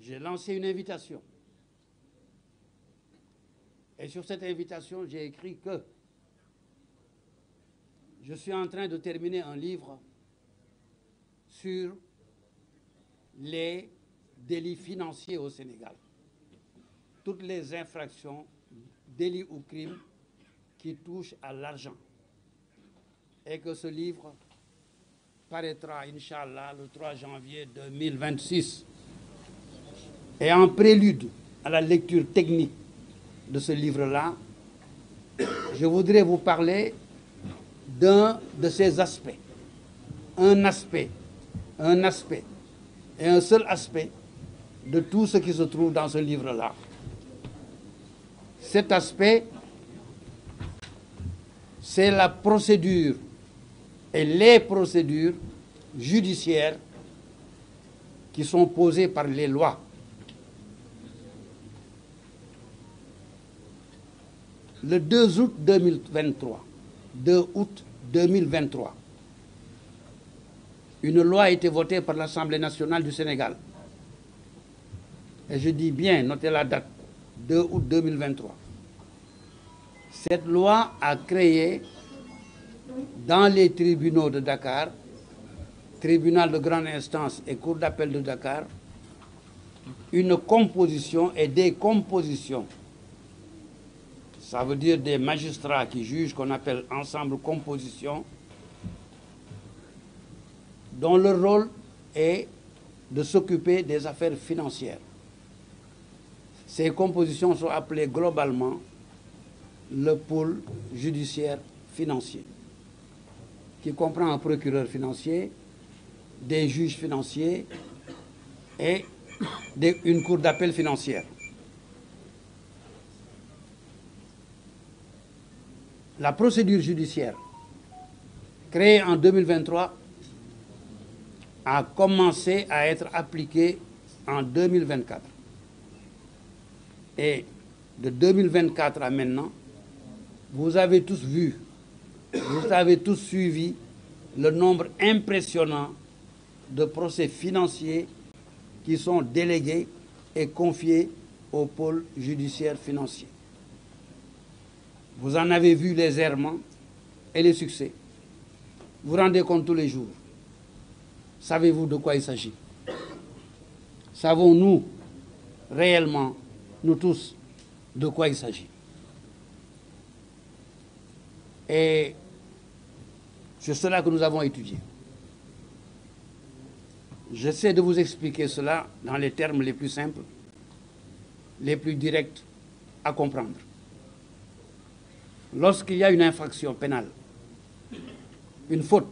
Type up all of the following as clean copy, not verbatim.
j'ai lancé une invitation. Et sur cette invitation, j'ai écrit que je suis en train de terminer un livre sur les délits financiers au Sénégal. Toutes les infractions, délits ou crimes qui touchent à l'argent. Et que ce livre paraîtra, Inch'Allah, le 3 janvier 2026. Et en prélude à la lecture technique de ce livre-là, je voudrais vous parler d'un de ces aspects. Un aspect et un seul aspect de tout ce qui se trouve dans ce livre-là. Cet aspect, c'est la procédure et les procédures judiciaires qui sont posées par les lois. Le 2 août 2023, une loi a été votée par l'Assemblée nationale du Sénégal. Et je dis bien, notez la date, 2 août 2023. Cette loi a créé dans les tribunaux de Dakar, tribunal de grande instance et cour d'appel de Dakar, une composition et des compositions. Ça veut dire des magistrats qui jugent, qu'on appelle ensemble composition, dont le rôle est de s'occuper des affaires financières. Ces compositions sont appelées globalement le pôle judiciaire financier, qui comprend un procureur financier, des juges financiers et une cour d'appel financière. La procédure judiciaire créée en 2023 a commencé à être appliquée en 2024. Et de 2024 à maintenant, vous avez tous vu, vous avez tous suivi le nombre impressionnant de procès financiers qui sont délégués et confiés au pôle judiciaire financier. Vous en avez vu les errements et les succès. Vous vous rendez compte tous les jours. Savez-vous de quoi il s'agit? Savons-nous réellement, nous tous, de quoi il s'agit? Et c'est cela que nous avons étudié. J'essaie de vous expliquer cela dans les termes les plus simples, les plus directs à comprendre. Lorsqu'il y a une infraction pénale, une faute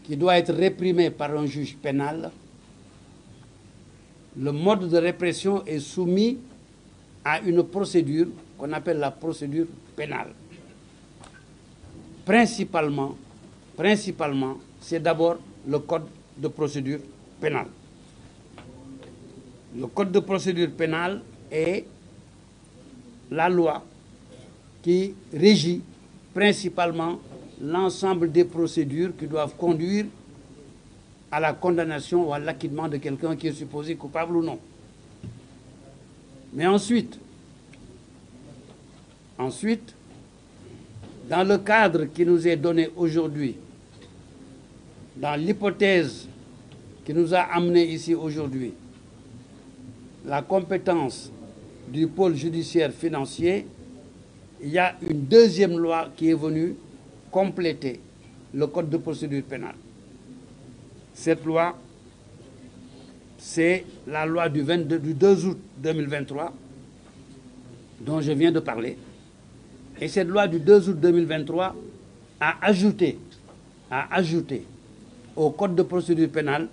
qui doit être réprimée par un juge pénal, le mode de répression est soumis à une procédure qu'on appelle la procédure pénale. Principalement, c'est d'abord le code de procédure pénale. Le code de procédure pénale est la loi qui régit principalement l'ensemble des procédures qui doivent conduire à la condamnation ou à l'acquittement de quelqu'un qui est supposé coupable ou non. Mais ensuite, dans le cadre qui nous est donné aujourd'hui, dans l'hypothèse qui nous a amenés ici aujourd'hui, la compétence du pôle judiciaire financier, il y a une deuxième loi qui est venue compléter le code de procédure pénale. Cette loi, c'est la loi du 2 août 2023 dont je viens de parler. Et cette loi du 2 août 2023 a ajouté au code de procédure pénale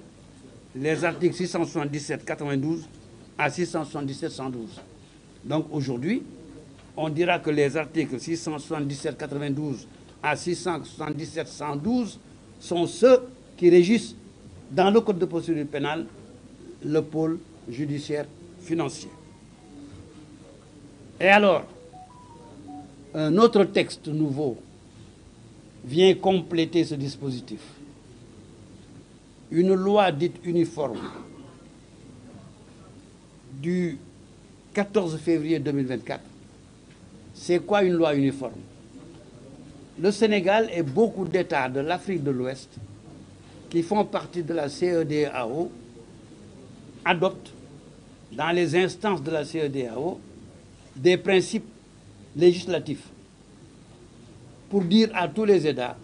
les articles 677-92 à 677-112. Donc aujourd'hui, on dira que les articles 677-92 à 677-112 sont ceux qui régissent dans le code de procédure pénale le pôle judiciaire financier. Et alors, un autre texte nouveau vient compléter ce dispositif. Une loi dite uniforme du 14 février 2024, c'est quoi une loi uniforme? Le Sénégal et beaucoup d'États de l'Afrique de l'Ouest qui font partie de la CEDEAO adoptent dans les instances de la CEDEAO des principes législatifs pour dire à tous les États,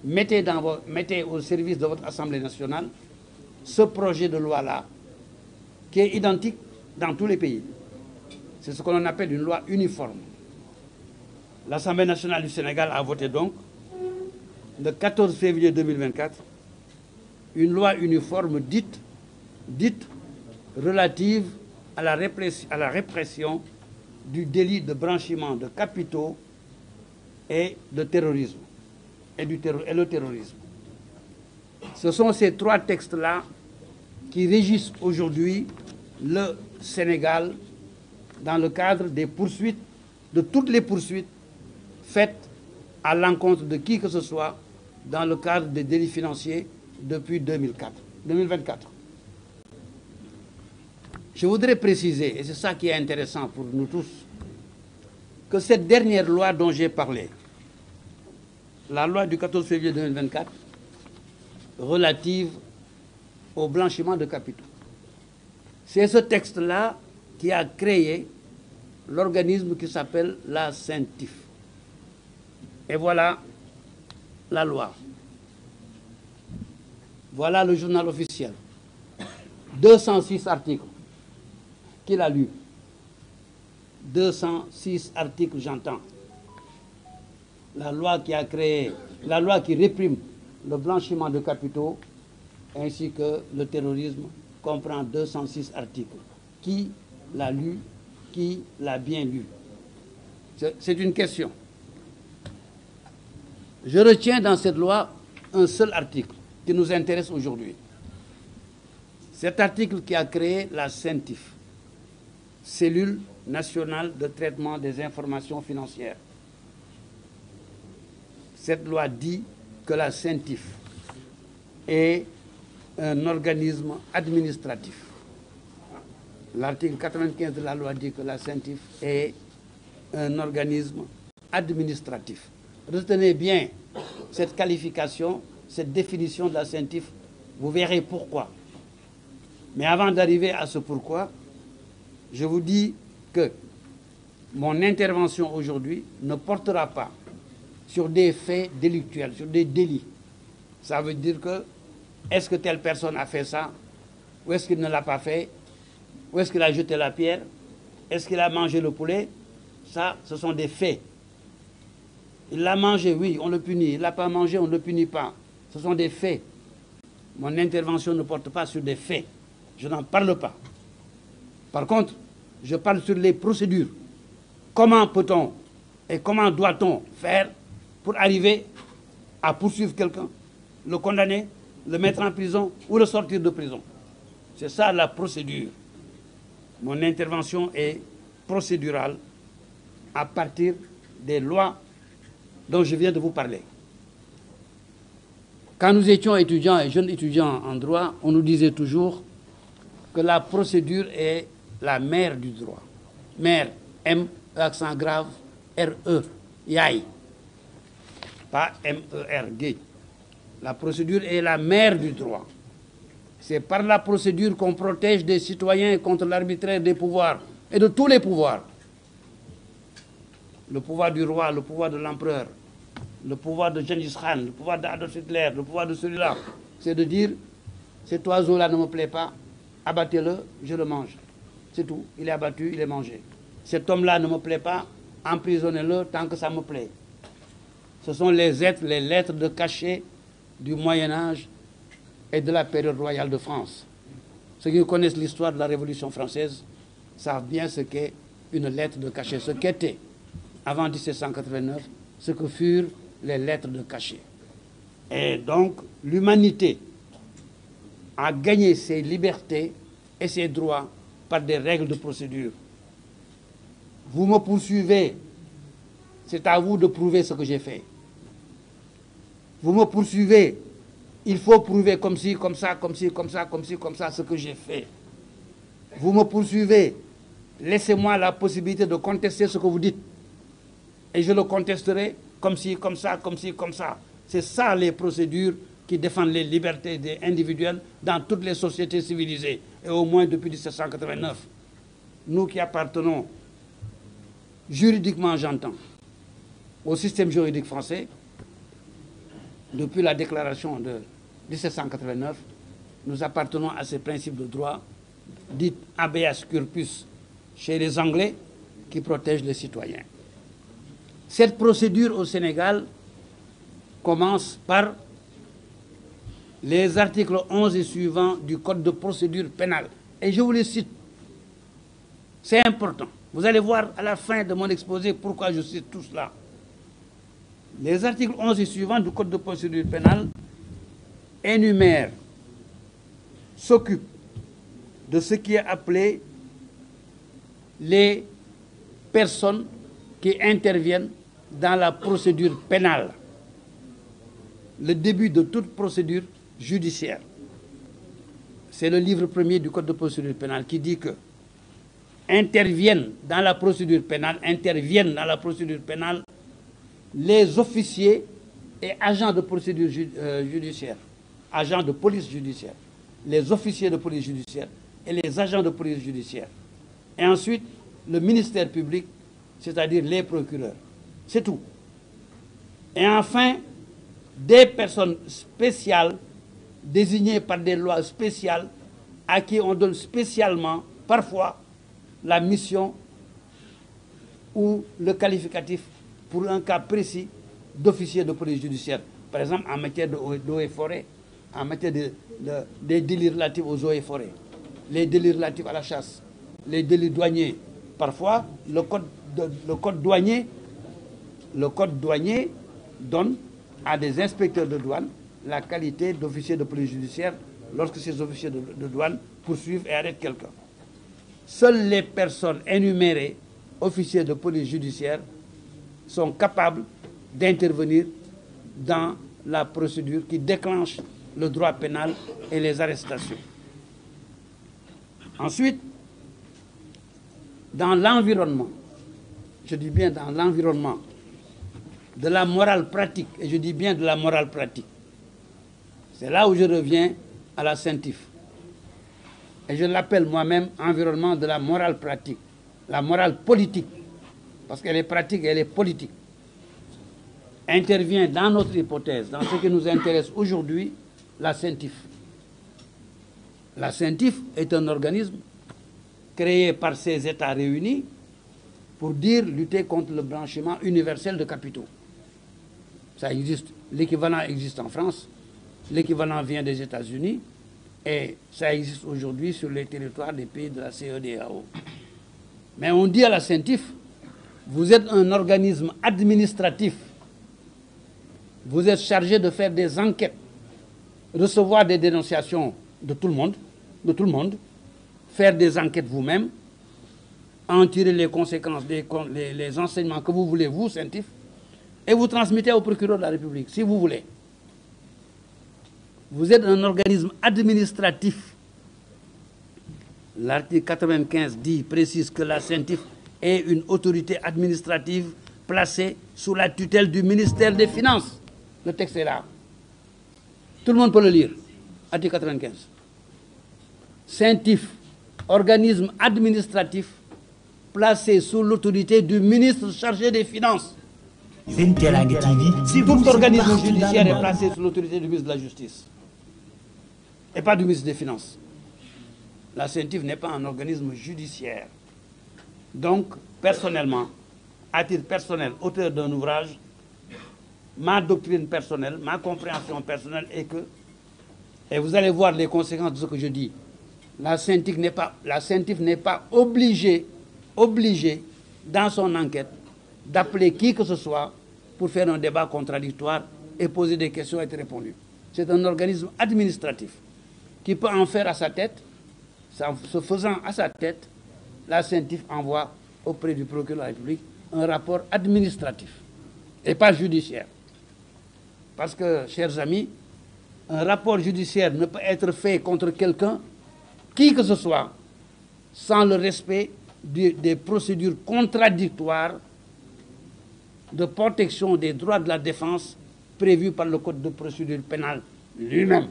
mettez au service de votre Assemblée nationale ce projet de loi-là qui est identique dans tous les pays. C'est ce qu'on appelle une loi uniforme. L'Assemblée nationale du Sénégal a voté donc, le 14 février 2024, une loi uniforme dite relative à la répression du délit de blanchiment de capitaux et de terrorisme, et le terrorisme. Ce sont ces trois textes-là qui régissent aujourd'hui le Sénégal dans le cadre des poursuites, de toutes les poursuites faites à l'encontre de qui que ce soit dans le cadre des délits financiers depuis 2024. Je voudrais préciser, et c'est ça qui est intéressant pour nous tous, que cette dernière loi dont j'ai parlé, la loi du 14 février 2024, relative au blanchiment de capitaux, c'est ce texte-là qui a créé l'organisme qui s'appelle la CENTIF. Et voilà la loi. Voilà le journal officiel. 206 articles. Qui l'a lu? 206 articles, j'entends. La loi qui a créé, la loi qui réprime le blanchiment de capitaux ainsi que le terrorisme comprend 206 articles. Qui l'a lu? Qui l'a bien lu? C'est une question. Je retiens dans cette loi un seul article qui nous intéresse aujourd'hui. Cet article qui a créé la CENTIF, Cellule nationale de traitement des informations financières. Cette loi dit que la CENTIF est un organisme administratif. L'article 95 de la loi dit que la CENTIF est un organisme administratif. Retenez bien cette qualification, cette définition de la CENTIF, vous verrez pourquoi. Mais avant d'arriver à ce pourquoi, je vous dis que mon intervention aujourd'hui ne portera pas sur des faits délictuels, sur des délits. Ça veut dire que, est-ce que telle personne a fait ça? Ou est-ce qu'il ne l'a pas fait? Ou est-ce qu'il a jeté la pierre? Est-ce qu'il a mangé le poulet? Ça, ce sont des faits. Il l'a mangé, oui, on le punit. Il ne l'a pas mangé, on ne le punit pas. Ce sont des faits. Mon intervention ne porte pas sur des faits. Je n'en parle pas. Par contre, je parle sur les procédures. Comment peut-on et comment doit-on faire pour arriver à poursuivre quelqu'un, le condamner, le mettre en prison ou le sortir de prison? C'est ça la procédure. Mon intervention est procédurale à partir des lois dont je viens de vous parler. Quand nous étions étudiants et jeunes étudiants en droit, on nous disait toujours que la procédure est la mère du droit. Mère, M, accent grave, R-E, yaï. Pas M-E-R, gay. La procédure est la mère du droit. C'est par la procédure qu'on protège des citoyens contre l'arbitraire des pouvoirs et de tous les pouvoirs. Le pouvoir du roi, le pouvoir de l'empereur, le pouvoir de Gengis Khan, le pouvoir d'Adolf Hitler, le pouvoir de celui-là. C'est de dire, cet oiseau-là ne me plaît pas, abattez-le, je le mange. C'est tout. Il est abattu, il est mangé. Cet homme-là ne me plaît pas, emprisonnez-le tant que ça me plaît. Ce sont les êtres, les lettres de cachet du Moyen-Âge et de la période royale de France. Ceux qui connaissent l'histoire de la Révolution française savent bien ce qu'est une lettre de cachet, ce qu'était, avant 1789, ce que furent les lettres de cachet. Et donc, l'humanité a gagné ses libertés et ses droits par des règles de procédure. Vous me poursuivez, c'est à vous de prouver ce que j'ai fait. Vous me poursuivez, il faut prouver comme ci, comme ça, comme ci, comme ça, comme ci, comme ça, ce que j'ai fait. Vous me poursuivez, laissez-moi la possibilité de contester ce que vous dites. Et je le contesterai comme ci, comme ça, comme ci, comme ça. C'est ça les procédures qui défendent les libertés individuelles dans toutes les sociétés civilisées. Et au moins depuis 1789. Nous qui appartenons, juridiquement j'entends, au système juridique français, depuis la déclaration de 1789, nous appartenons à ces principes de droit, dits habeas corpus chez les Anglais, qui protègent les citoyens. Cette procédure au Sénégal commence par les articles 11 et suivants du Code de procédure pénale. Et je vous les cite. C'est important. Vous allez voir à la fin de mon exposé pourquoi je cite tout cela. Les articles 11 et suivants du Code de procédure pénale énumèrent, s'occupent de ce qui est appelé les personnes qui interviennent dans la procédure pénale, le début de toute procédure judiciaire. C'est le livre premier du Code de procédure pénale qui dit que interviennent dans la procédure pénale les officiers et agents de procédure judiciaire, agents de police judiciaire, les officiers de police judiciaire et les agents de police judiciaire. Et ensuite, le ministère public, c'est-à-dire les procureurs. C'est tout. Et enfin, des personnes spéciales, désignées par des lois spéciales, à qui on donne spécialement, parfois, la mission ou le qualificatif pour un cas précis d'officier de police judiciaire. Par exemple, en matière d'eau et forêt, en matière des délits relatifs aux eaux et forêts, les délits relatifs à la chasse, les délits douaniers. Parfois, le code douanier donne à des inspecteurs de douane la qualité d'officier de police judiciaire lorsque ces officiers de douane poursuivent et arrêtent quelqu'un. Seules les personnes énumérées, officiers de police judiciaire, sont capables d'intervenir dans la procédure qui déclenche le droit pénal et les arrestations. Ensuite, dans l'environnement, je dis bien dans l'environnement de la morale pratique, et je dis bien de la morale pratique, c'est là où je reviens à la CENTIF. Et je l'appelle moi-même environnement de la morale pratique, la morale politique, parce qu'elle est pratique et elle est politique, intervient dans notre hypothèse, dans ce qui nous intéresse aujourd'hui, la CENTIF. La CENTIF est un organisme créé par ces États réunis pour lutter contre le blanchiment universel de capitaux. Ça existe, l'équivalent existe en France, l'équivalent vient des États-Unis, et ça existe aujourd'hui sur les territoires des pays de la CEDEAO. Mais on dit à la CENTIF, vous êtes un organisme administratif, vous êtes chargé de faire des enquêtes, recevoir des dénonciations de tout le monde, faire des enquêtes vous-même, en tirer les conséquences, les enseignements que vous voulez, vous, CENTIF, et vous transmettez au procureur de la République, si vous voulez. Vous êtes un organisme administratif. L'article 95 précise que la CENTIF est une autorité administrative placée sous la tutelle du ministère des Finances. Le texte est là. Tout le monde peut le lire. Article 95. CENTIF, organisme administratif placé sous l'autorité du ministre chargé des Finances. Tout organisme judiciaire est placé sous l'autorité du ministre de la Justice et pas du ministre des Finances. La CENTIF n'est pas un organisme judiciaire. Donc, personnellement, à titre personnel, auteur d'un ouvrage, ma doctrine personnelle, ma compréhension personnelle est que, et vous allez voir les conséquences de ce que je dis, la CENTIF n'est pas obligée, dans son enquête, d'appeler qui que ce soit pour faire un débat contradictoire et poser des questions et être répondu. C'est un organisme administratif qui peut en faire à sa tête. Se faisant à sa tête, la CENTIF envoie auprès du procureur de la République un rapport administratif et pas judiciaire. Parce que, chers amis, un rapport judiciaire ne peut être fait contre quelqu'un, qui que ce soit, sans le respect des procédures contradictoires de protection des droits de la défense prévues par le Code de procédure pénale lui-même.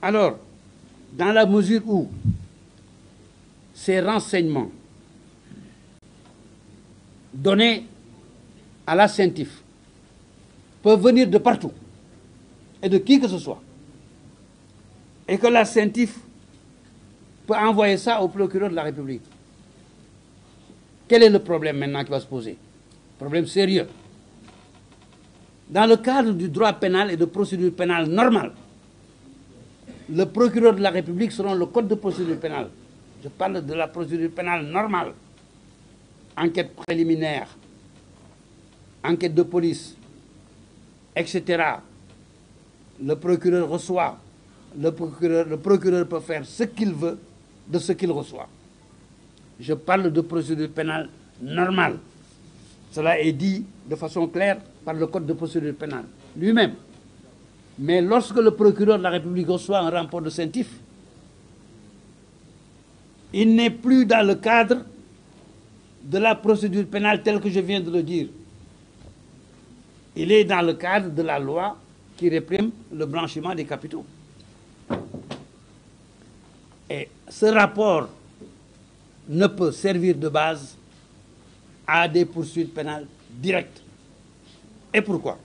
Alors, dans la mesure où ces renseignements donnés à la CENTIF peuvent venir de partout et de qui que ce soit, et que la CENTIF peut envoyer ça au procureur de la République, quel est le problème maintenant qui va se poser? Problème sérieux. Dans le cadre du droit pénal et de procédure pénale normale, le procureur de la République, selon le Code de procédure pénale, je parle de la procédure pénale normale, enquête préliminaire, enquête de police, etc. Le procureur reçoit, le procureur peut faire ce qu'il veut de ce qu'il reçoit. Je parle de procédure pénale normale. Cela est dit de façon claire par le Code de procédure pénale lui-même. Mais lorsque le procureur de la République reçoit un rapport de CENTIF, il n'est plus dans le cadre de la procédure pénale telle que je viens de le dire. Il est dans le cadre de la loi qui réprime le blanchiment des capitaux. Et ce rapport ne peut servir de base à des poursuites pénales directes. Et pourquoi?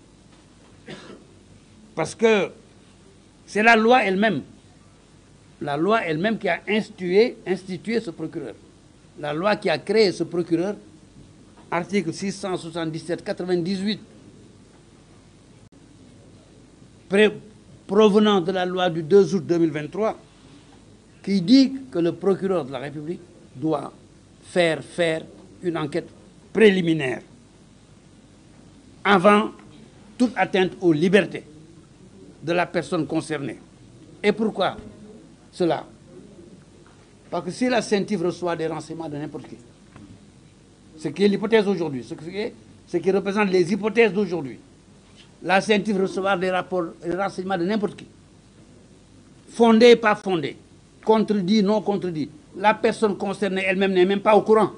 Parce que c'est la loi elle-même qui a institué ce procureur. La loi qui a créé ce procureur, article 677-98, provenant de la loi du 2 août 2023, qui dit que le procureur de la République doit faire une enquête préliminaire avant toute atteinte aux libertés de la personne concernée. Et pourquoi cela? Parce que si la CENTIF reçoit des renseignements de n'importe qui, ce qui est l'hypothèse aujourd'hui, ce qui représente les hypothèses d'aujourd'hui, la CENTIF recevoir des renseignements de n'importe qui, fondés, pas fondés, contredits, non contredits, la personne concernée elle-même n'est même pas au courant.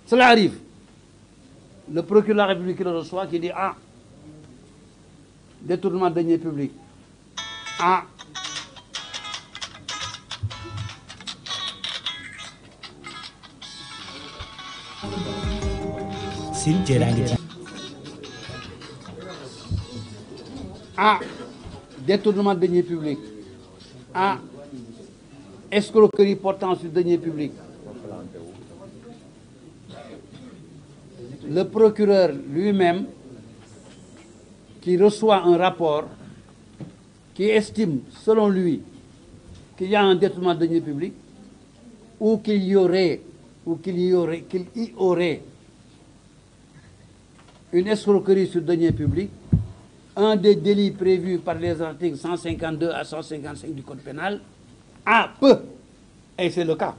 Cela arrive. Le procureur de la République qui le reçoit, qui dit « Ah, détournement de deniers publics. Ah, détournement de deniers publics. Ah, escroquerie portant sur deniers publics. » Le procureur lui-même, qui reçoit un rapport qui estime, selon lui, qu'il y a un détournement de deniers publics, ou qu'il y aurait une escroquerie sur deniers publics, un des délits prévus par les articles 152 à 155 du Code pénal, et c'est le cas.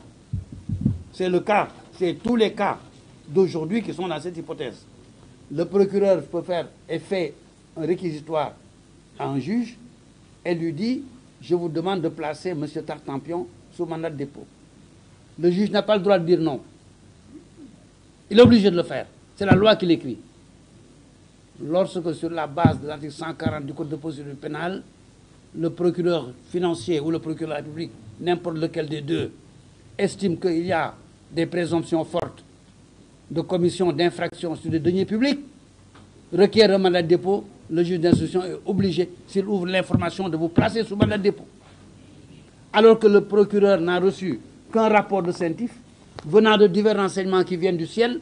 C'est le cas, c'est tous les cas d'aujourd'hui qui sont dans cette hypothèse. Le procureur peut faire et fait un réquisitoire à un juge et lui dit « Je vous demande de placer M. Tartampion sous mandat de dépôt ». Le juge n'a pas le droit de dire non. Il est obligé de le faire. C'est la loi qui l'écrit. Lorsque, sur la base de l'article 140 du Code de procédure pénale, le procureur financier ou le procureur de la République, n'importe lequel des deux, estime qu'il y a des présomptions fortes de commission d'infraction sur les deniers publics, requiert un mandat de dépôt, le juge d'instruction est obligé, s'il ouvre l'information, de vous placer sous mandat de dépôt. Alors que le procureur n'a reçu qu'un rapport de CENTIF, venant de divers renseignements qui viennent du ciel,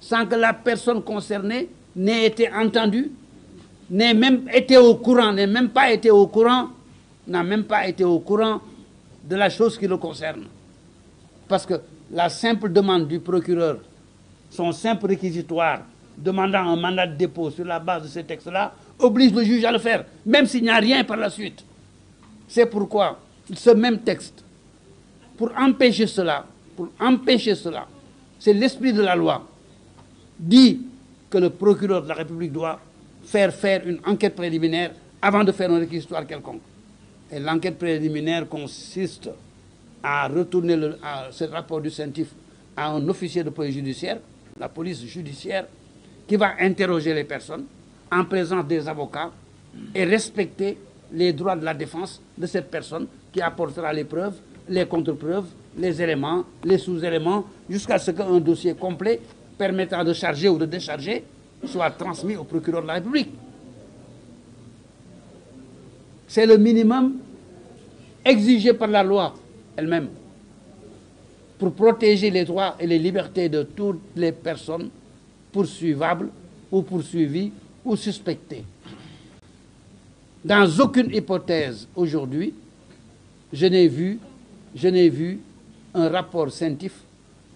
sans que la personne concernée n'ait été entendue, n'ait même été au courant, n'a même pas été au courant de la chose qui le concerne. Parce que la simple demande du procureur, son simple réquisitoire demandant un mandat de dépôt sur la base de ces textes-là, oblige le juge à le faire, même s'il n'y a rien par la suite. C'est pourquoi ce même texte, pour empêcher cela, c'est l'esprit de la loi, dit que le procureur de la République doit faire une enquête préliminaire avant de faire un réquisitoire quelconque. Et l'enquête préliminaire consiste à retourner ce rapport du CENTIF à un officier de police judiciaire, la police judiciaire, qui va interroger les personnes en présence des avocats et respecter les droits de la défense de cette personne qui apportera les preuves, les contre-preuves, les éléments, les sous-éléments, jusqu'à ce qu'un dossier complet permettant de charger ou de décharger soit transmis au procureur de la République. C'est le minimum exigé par la loi elle-même pour protéger les droits et les libertés de toutes les personnes poursuivables ou poursuivies ou suspectées. Dans aucune hypothèse aujourd'hui, je n'ai vu un rapport CENTIF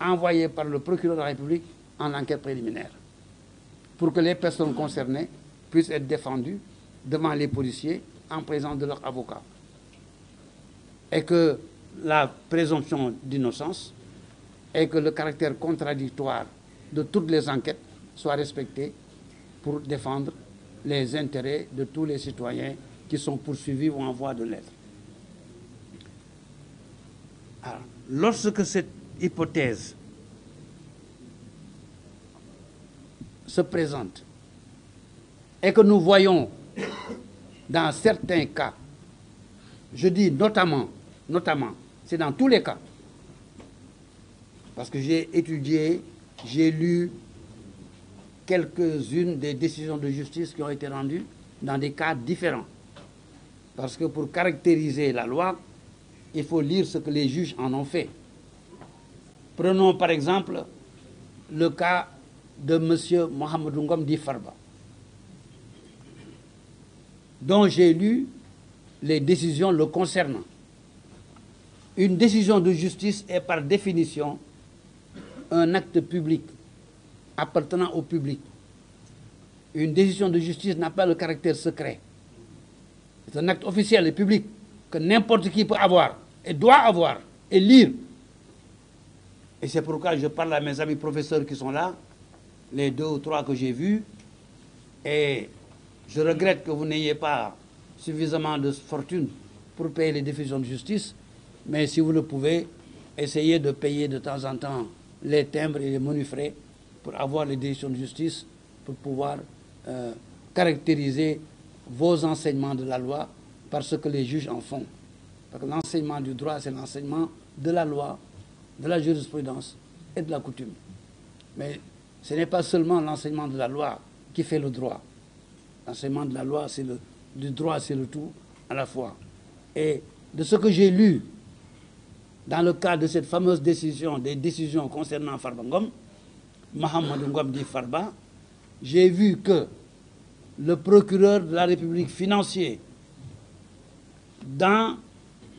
envoyé par le procureur de la République en enquête préliminaire pour que les personnes concernées puissent être défendues devant les policiers en présence de leurs avocats. Et que la présomption d'innocence et que le caractère contradictoire de toutes les enquêtes soit respecté pour défendre les intérêts de tous les citoyens qui sont poursuivis ou en voie de l'être. Alors, lorsque cette hypothèse se présente et que nous voyons dans certains cas, je dis notamment, c'est dans tous les cas, parce que j'ai étudié, j'ai lu quelques-unes des décisions de justice qui ont été rendues dans des cas différents. Parce que pour caractériser la loi, il faut lire ce que les juges en ont fait. Prenons par exemple le cas de M. Mohamedou Ngom Di Farba, dont j'ai lu les décisions le concernant. Une décision de justice est par définition un acte public appartenant au public. Une décision de justice n'a pas le caractère secret. C'est un acte officiel et public que n'importe qui peut avoir et doit avoir et lire. Et c'est pourquoi je parle à mes amis professeurs qui sont là, les 2 ou 3 que j'ai vus, et je regrette que vous n'ayez pas suffisamment de fortune pour payer les décisions de justice, mais si vous le pouvez, essayez de payer de temps en temps les timbres et les menus frais pour avoir les décisions de justice, pour pouvoir caractériser vos enseignements de la loi par ce que les juges en font. Parce que l'enseignement du droit, c'est l'enseignement de la loi, de la jurisprudence et de la coutume. Mais ce n'est pas seulement l'enseignement de la loi qui fait le droit. L'enseignement de la loi, du droit, c'est le tout à la fois. Et de ce que j'ai lu dans le cadre de cette fameuse décision, des décisions concernant Farba Ngom, Mohamedou Ngom Di Farba, j'ai vu que le procureur de la République financier, dans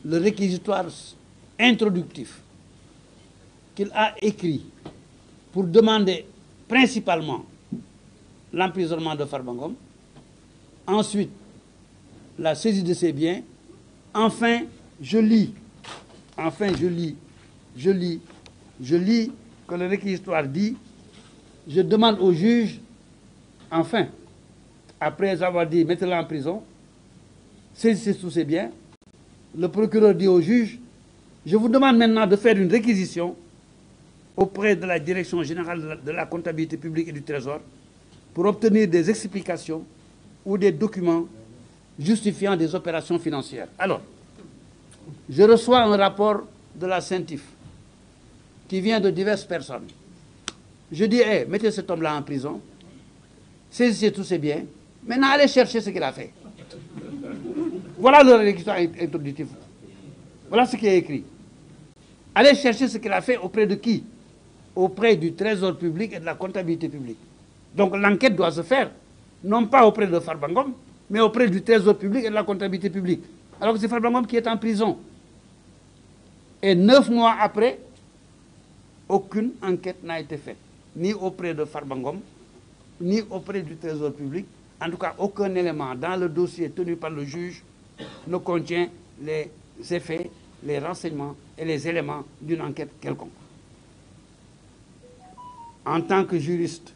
le réquisitoire introductif qu'il a écrit pour demander principalement l'emprisonnement de Farba Ngom, ensuite la saisie de ses biens, enfin je lis que le réquisitoire dit: je demande au juge, enfin, après avoir dit mettez-le en prison, saisissez tous ses biens, le procureur dit au juge: je vous demande maintenant de faire une réquisition auprès de la Direction générale de la comptabilité publique et du Trésor pour obtenir des explications ou des documents justifiant des opérations financières. Alors, je reçois un rapport de la CENTIF qui vient de diverses personnes. Je dis: hey, mettez cet homme-là en prison, saisissez tous ses biens, maintenant allez chercher ce qu'il a fait. Voilà le réquisitoire introductif. Voilà ce qui est écrit. Allez chercher ce qu'il a fait auprès de qui? Auprès du Trésor public et de la comptabilité publique. Donc l'enquête doit se faire, non pas auprès de Farba Ngom, mais auprès du Trésor public et de la comptabilité publique. Alors que c'est Farba Ngom qui est en prison. Et 9 mois après, aucune enquête n'a été faite, ni auprès de Farba Ngom, ni auprès du Trésor public. En tout cas, aucun élément dans le dossier tenu par le juge ne contient les effets, les renseignements et les éléments d'une enquête quelconque. En tant que juriste,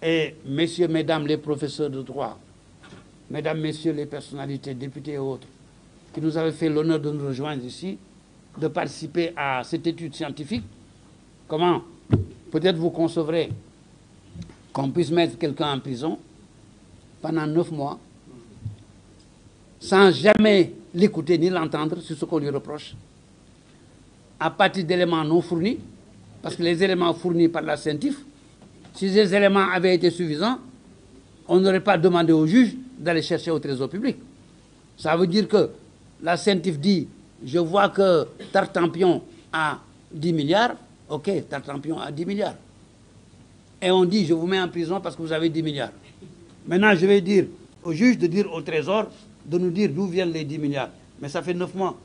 et messieurs, mesdames les professeurs de droit, mesdames, messieurs les personnalités, députés et autres, qui nous avait fait l'honneur de nous rejoindre ici, de participer à cette étude scientifique. Comment peut-être vous concevrez qu'on puisse mettre quelqu'un en prison pendant 9 mois sans jamais l'écouter ni l'entendre sur ce qu'on lui reproche, à partir d'éléments non fournis, parce que les éléments fournis par la CENTIF, si ces éléments avaient été suffisants, on n'aurait pas demandé au juge d'aller chercher au trésor public. Ça veut dire que la CENTIF dit, je vois que Tartampion a 10 milliards, ok, Tartampion a 10 milliards. Et on dit, je vous mets en prison parce que vous avez 10 milliards. Maintenant, je vais dire au juge de dire au trésor, de nous dire d'où viennent les 10 milliards. Mais ça fait 9 mois.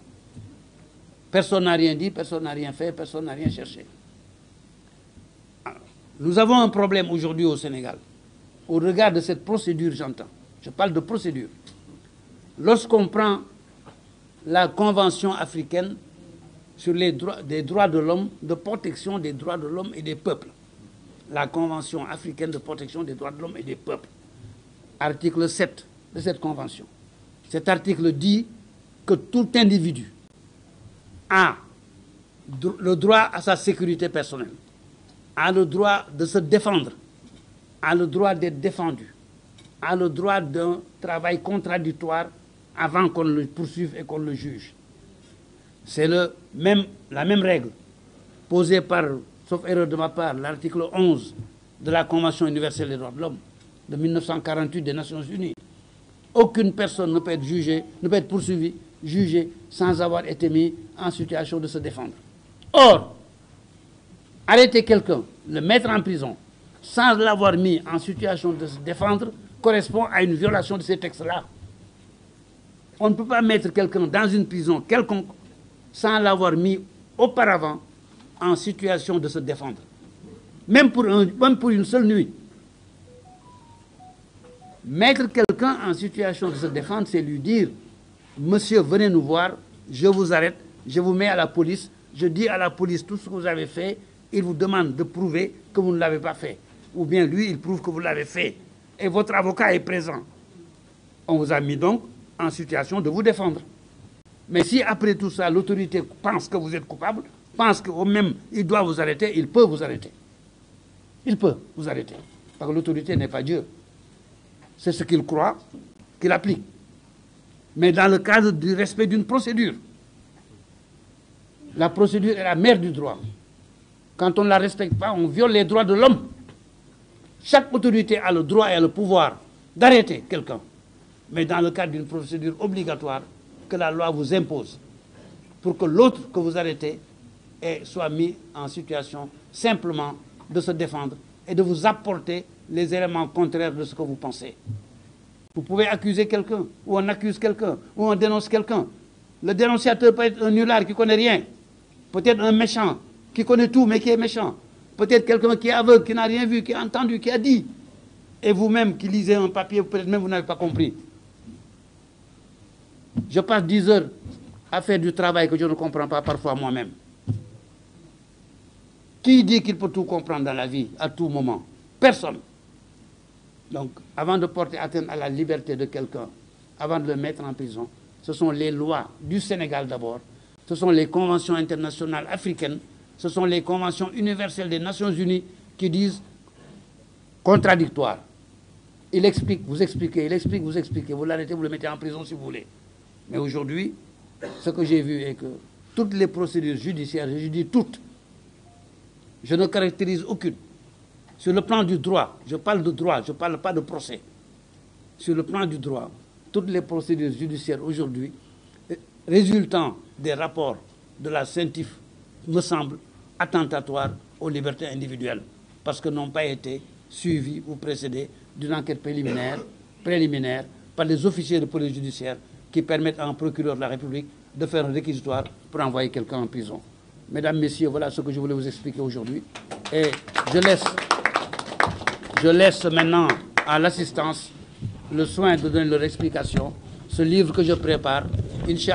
Personne n'a rien dit, personne n'a rien fait, personne n'a rien cherché. Alors, nous avons un problème aujourd'hui au Sénégal. Au regard de cette procédure, j'entends. Je parle de procédure. Lorsqu'on prend la Convention africaine sur les droits de l'homme, de protection des droits de l'homme et des peuples, la Convention africaine de protection des droits de l'homme et des peuples, article 7 de cette convention. Cet article dit que tout individu a le droit à sa sécurité personnelle, a le droit de se défendre, a le droit d'être défendu, a le droit d'un travail contradictoire avant qu'on le poursuive et qu'on le juge. C'est la même règle posée par, sauf erreur de ma part, l'article 11 de la Convention universelle des droits de l'homme de 1948 des Nations Unies. Aucune personne ne peut être jugée, ne peut être poursuivie, jugée, sans avoir été mis en situation de se défendre. Or, arrêter quelqu'un, le mettre en prison, sans l'avoir mis en situation de se défendre, correspond à une violation de ces textes-là. On ne peut pas mettre quelqu'un dans une prison quelconque sans l'avoir mis auparavant en situation de se défendre. Même pour une seule nuit. Mettre quelqu'un en situation de se défendre, c'est lui dire, monsieur, venez nous voir, je vous arrête, je vous mets à la police, je dis à la police tout ce que vous avez fait, il vous demande de prouver que vous ne l'avez pas fait. Ou bien lui, il prouve que vous l'avez fait. Et votre avocat est présent. On vous a mis donc en situation de vous défendre. Mais si après tout ça, l'autorité pense que vous êtes coupable, pense qu'au même il doit vous arrêter, il peut vous arrêter. Il peut vous arrêter. Parce que l'autorité n'est pas Dieu. C'est ce qu'il croit, qu'il applique. Mais dans le cadre du respect d'une procédure. La procédure est la mère du droit. Quand on ne la respecte pas, on viole les droits de l'homme. Chaque autorité a le droit et le pouvoir d'arrêter quelqu'un. Mais dans le cadre d'une procédure obligatoire que la loi vous impose. Pour que l'autre que vous arrêtez soit mis en situation simplement de se défendre et de vous apporter les éléments contraires de ce que vous pensez. Vous pouvez accuser quelqu'un, ou on accuse quelqu'un, ou on dénonce quelqu'un. Le dénonciateur peut être un nulard qui ne connaît rien. Peut-être un méchant qui connaît tout mais qui est méchant. Peut-être quelqu'un qui est aveugle, qui n'a rien vu, qui a entendu, qui a dit. Et vous-même qui lisez un papier, peut-être même vous n'avez pas compris. Je passe 10 heures à faire du travail que je ne comprends pas parfois moi-même. Qui dit qu'il peut tout comprendre dans la vie, à tout moment? Personne. Donc, avant de porter atteinte à la liberté de quelqu'un, avant de le mettre en prison, ce sont les lois du Sénégal d'abord, ce sont les conventions internationales africaines, ce sont les conventions universelles des Nations Unies qui disent contradictoire. Il explique, vous expliquez, il explique, vous expliquez, vous l'arrêtez, vous le mettez en prison si vous voulez. Mais aujourd'hui, ce que j'ai vu est que toutes les procédures judiciaires, je dis toutes, je ne caractérise aucune. Sur le plan du droit, je parle de droit, je ne parle pas de procès. Sur le plan du droit, toutes les procédures judiciaires aujourd'hui, résultant des rapports de la CENTIF, me semblent attentatoires aux libertés individuelles, parce que n'ont pas été suivies ou précédées d'une enquête préliminaire par les officiers de police judiciaire qui permettent à un procureur de la République de faire un réquisitoire pour envoyer quelqu'un en prison. Mesdames, Messieurs, voilà ce que je voulais vous expliquer aujourd'hui. Et je laisse maintenant à l'assistance le soin de donner leur explication. Ce livre que je prépare, Inch'Allah,